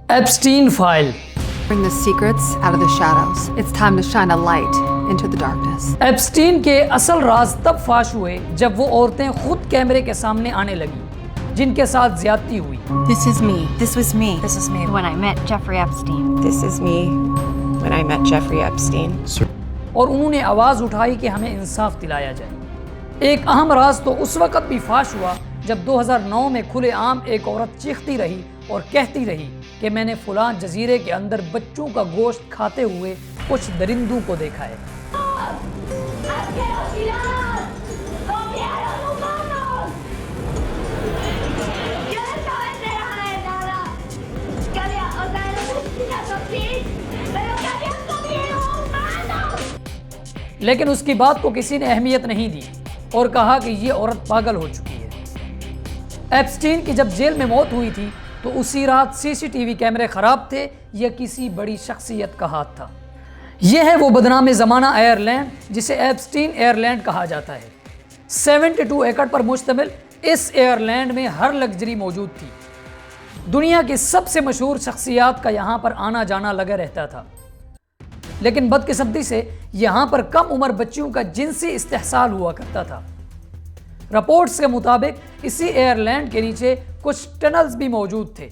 Epstein file. Bring the secrets out of the shadows. It's time to shine a light into the darkness. Epstein के असल राज तब फाश हुए जब वो औरतें खुद कैमरे के सामने आने लगी जिनके साथ ज्यादती हुई। This is me. This was me. This is me when I met Jeffrey Epstein. This is me when I met Jeffrey Epstein. और उन्होंने आवाज उठाई कि हमें इंसाफ दिलाया जाए। एक अहम राज तो उस वक्त भी फाश हुआ जब 2009 में खुलेआम एक औरत चीखती रही और कहती रही कि मैंने फलां जजीरे के अंदर बच्चों का गोश्त खाते हुए कुछ दरिंदों को देखा है। लेकिन उसकी बात को किसी ने अहमियत नहीं दी और कहा कि ये औरत पागल हो चुकी है। एप्स्टीन की जब जेल में मौत हुई थी तो उसी रात सीसीटीवी कैमरे खराब थे या किसी बड़ी शख्सियत का हाथ था। यह है वो बदनाम ज़माना आयरलैंड जिसे एप्स्टीन एयरलैंड कहा जाता है। 72 एकड़ पर मुश्तमिल इस एयरलैंड में हर लग्जरी मौजूद थी। दुनिया की सबसे मशहूर शख्सियात का यहाँ पर आना जाना लगा रहता था। लेकिन बदकिस्मती से यहाँ पर कम उम्र बच्चियों का जिनसी इस्तेहसाल हुआ करता था। रिपोर्ट्स के मुताबिक इसी एयरलैंड के नीचे कुछ टनल्स भी मौजूद थे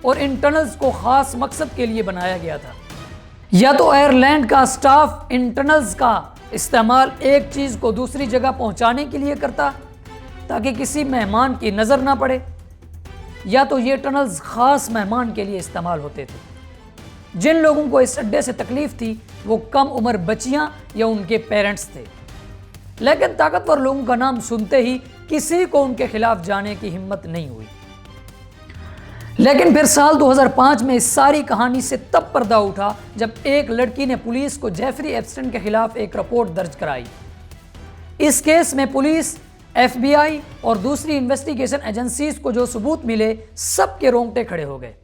और इन टनल्स को खास मकसद के लिए बनाया गया था। या तो एयरलैंड का स्टाफ इन टनल्स का इस्तेमाल एक चीज़ को दूसरी जगह पहुंचाने के लिए करता ताकि किसी मेहमान की नज़र ना पड़े, या तो ये टनल्स खास मेहमान के लिए इस्तेमाल होते थे। जिन लोगों को इस अड्डे से तकलीफ थी वो कम उम्र बच्चियां या उनके पेरेंट्स थे। लेकिन ताकतवर लोगों का नाम सुनते ही किसी को उनके खिलाफ जाने की हिम्मत नहीं हुई। लेकिन फिर साल 2005 में इस सारी कहानी से तब पर्दा उठा जब एक लड़की ने पुलिस को जेफरी एप्स्टीन के खिलाफ एक रिपोर्ट दर्ज कराई। इस केस में पुलिस, FBI और दूसरी इन्वेस्टिगेशन एजेंसीज को जो सबूत मिले सबके रोंगटे खड़े हो गए।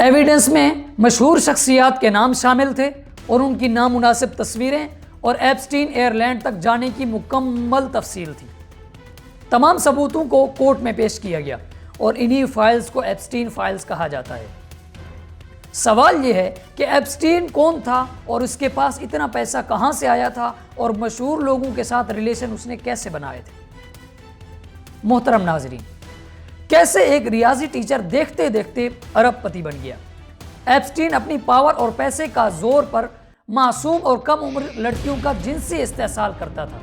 एविडेंस में मशहूर शख्सियात के नाम शामिल थे और उनकी नामुनासिब तस्वीरें और एप्स्टीन एयरलैंड तक जाने की मुकम्मल तफसील थी। तमाम सबूतों को कोर्ट में पेश किया गया और इन्हीं फाइल्स को एप्स्टीन फाइल्स कहा जाता है। सवाल यह है कि एप्स्टीन कौन था और उसके पास इतना पैसा कहां से आया था और मशहूर लोगों के साथ रिलेशन उसने कैसे बनाए थे। मोहतरम नाजरीन, कैसे एक रियाजी टीचर देखते देखते अरबपति बन गया। एप्स्टीन अपनी पावर और पैसे का जोर पर मासूम और कम उम्र लड़कियों का जिनसी इस्तेहसाल करता था।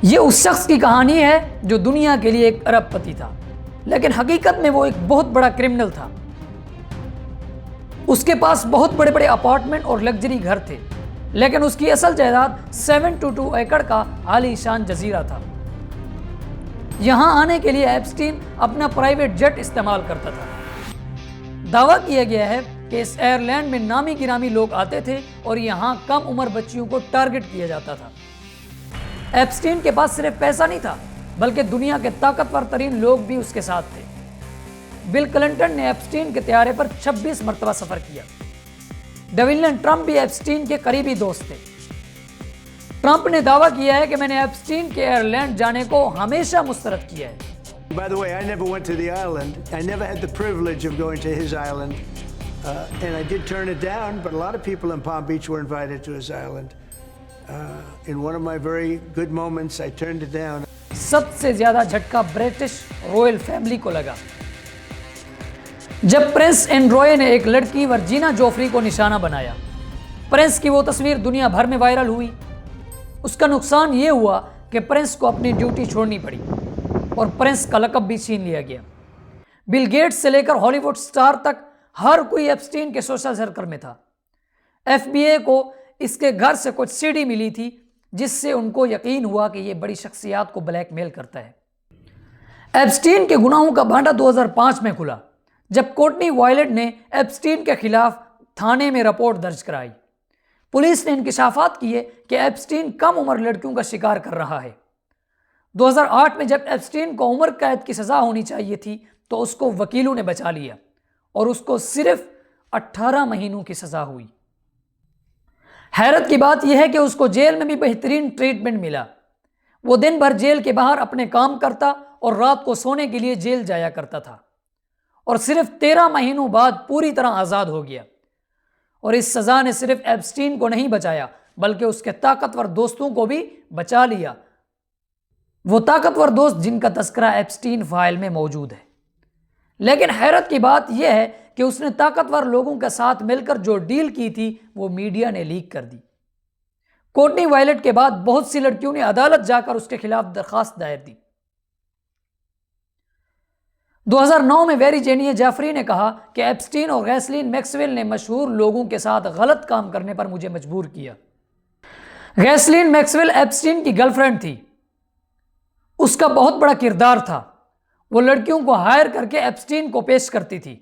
यह उस शख्स की कहानी है जो दुनिया के लिए एक अरबपति था, लेकिन हकीकत में वो एक बहुत बड़ा क्रिमिनल था। उसके पास बहुत बड़े बड़े अपार्टमेंट और लग्जरी घर थे, लेकिन उसकी असल जायदाद 72 एकड़ का आलीशान जजीरा था। यहां आने के लिए एप्स्टीन अपना प्राइवेट जेट इस्तेमाल करता था। दावा किया गया है कि इस एयरलैंड में नामी गिरामी लोग आते थे और यहां कम उम्र बच्चियों को टारगेट किया जाता था। एप्स्टीन के पास सिर्फ पैसा नहीं था बल्कि दुनिया के ताकतवर तरीन लोग भी उसके साथ थे। बिल क्लिंटन ने एप्स्टीन के त्यारे पर 26 मरतबा सफर किया। डोनाल्ड ट्रंप भी एप्स्टीन के करीबी दोस्त थे। ट्रंप ने दावा किया है कि मैंने एप्स्टीन के एयरलैंड जाने को हमेशा मुस्तरद किया है। By the way, I never went to the island. I never had the privilege of going to his island. And I did turn it down, but a lot of people in Palm Beach were invited to his island. In one of my very good moments, I turned it down. सबसे ज्यादा झटका British royal family को लगा जब Prince Android ने एक लड़की Virginia Geoffrey को निशाना बनाया। प्रिंस की वो तस्वीर दुनिया भर में वायरल हुई। उसका नुकसान ये हुआ कि प्रिंस को अपनी ड्यूटी छोड़नी पड़ी और प्रिंस का लक़ब भी छीन लिया गया। बिल गेट्स से लेकर हॉलीवुड स्टार तक हर कोई एप्स्टीन के सोशल सर्कल में था। FBI को इसके घर से कुछ सीडी मिली थी जिससे उनको यकीन हुआ कि यह बड़ी शख्सियात को ब्लैकमेल करता है। एप्स्टीन के गुनाहों का भांडा 2005 में खुला जब कोर्टनी वायलेट ने एप्स्टीन के खिलाफ थाने में रिपोर्ट दर्ज कराई। पुलिस ने इंकिशाफात किए कि एप्स्टीन कम उम्र लड़कियों का शिकार कर रहा है। 2008 में जब एप्स्टीन को उम्र कैद की सज़ा होनी चाहिए थी तो उसको वकीलों ने बचा लिया और उसको सिर्फ 18 महीनों की सज़ा हुई। हैरत की बात यह है कि उसको जेल में भी बेहतरीन ट्रीटमेंट मिला। वो दिन भर जेल के बाहर अपने काम करता और रात को सोने के लिए जेल जाया करता था और सिर्फ 13 महीनों बाद पूरी तरह आज़ाद हो गया। और इस सज़ा ने सिर्फ एप्स्टीन को नहीं बचाया बल्कि उसके ताकतवर दोस्तों को भी बचा लिया, वो ताकतवर दोस्त जिनका तस्करा एप्स्टीन फाइल में मौजूद है। लेकिन हैरत की बात यह है कि उसने ताकतवर लोगों के साथ मिलकर जो डील की थी वो मीडिया ने लीक कर दी। कोर्टनी वायलेट के बाद बहुत सी लड़कियों ने अदालत जाकर उसके खिलाफ दरखास्त दायर दी। 2009 में वर्जीनिया जेफरी ने कहा कि एप्स्टीन और गैसलीन मैक्सवेल ने मशहूर लोगों के साथ गलत काम करने पर मुझे मजबूर किया। गैसलीन मैक्सवेल एप्स्टीन की गर्लफ्रेंड थी, उसका बहुत बड़ा किरदार था, वो लड़कियों को हायर करके एप्स्टीन को पेश करती थी।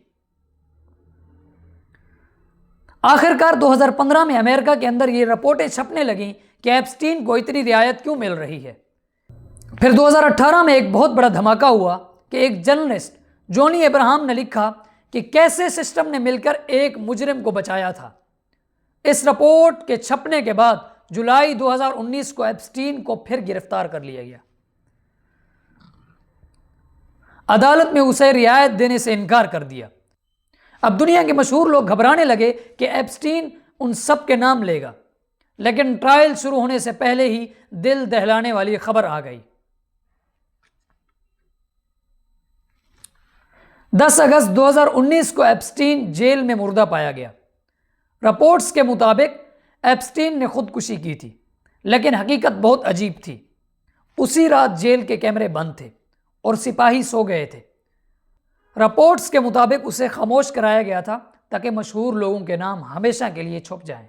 आखिरकार 2015 में अमेरिका के अंदर ये रिपोर्टें छपने लगीं कि एप्स्टीन को इतनी रियायत क्यों मिल रही है। फिर 2018 में एक बहुत बड़ा धमाका हुआ कि एक जर्नलिस्ट जॉनी अब्राहम ने लिखा कि कैसे सिस्टम ने मिलकर एक मुजरिम को बचाया था। इस रिपोर्ट के छपने के बाद जुलाई 2019 को एप्स्टीन को फिर गिरफ्तार कर लिया गया। अदालत में उसे रियायत देने से इनकार कर दिया। अब दुनिया के मशहूर लोग घबराने लगे कि एप्स्टीन उन सब के नाम लेगा, लेकिन ट्रायल शुरू होने से पहले ही दिल दहलाने वाली खबर आ गई। 10 अगस्त 2019 को एप्स्टीन जेल में मुर्दा पाया गया। रिपोर्ट्स के मुताबिक एप्स्टीन ने खुदकुशी की थी, लेकिन हकीकत बहुत अजीब थी। उसी रात जेल के कैमरे बंद थे और सिपाही सो गए थे। रिपोर्ट्स के मुताबिक उसे खामोश कराया गया था ताकि मशहूर लोगों के नाम हमेशा के लिए छुप जाएं।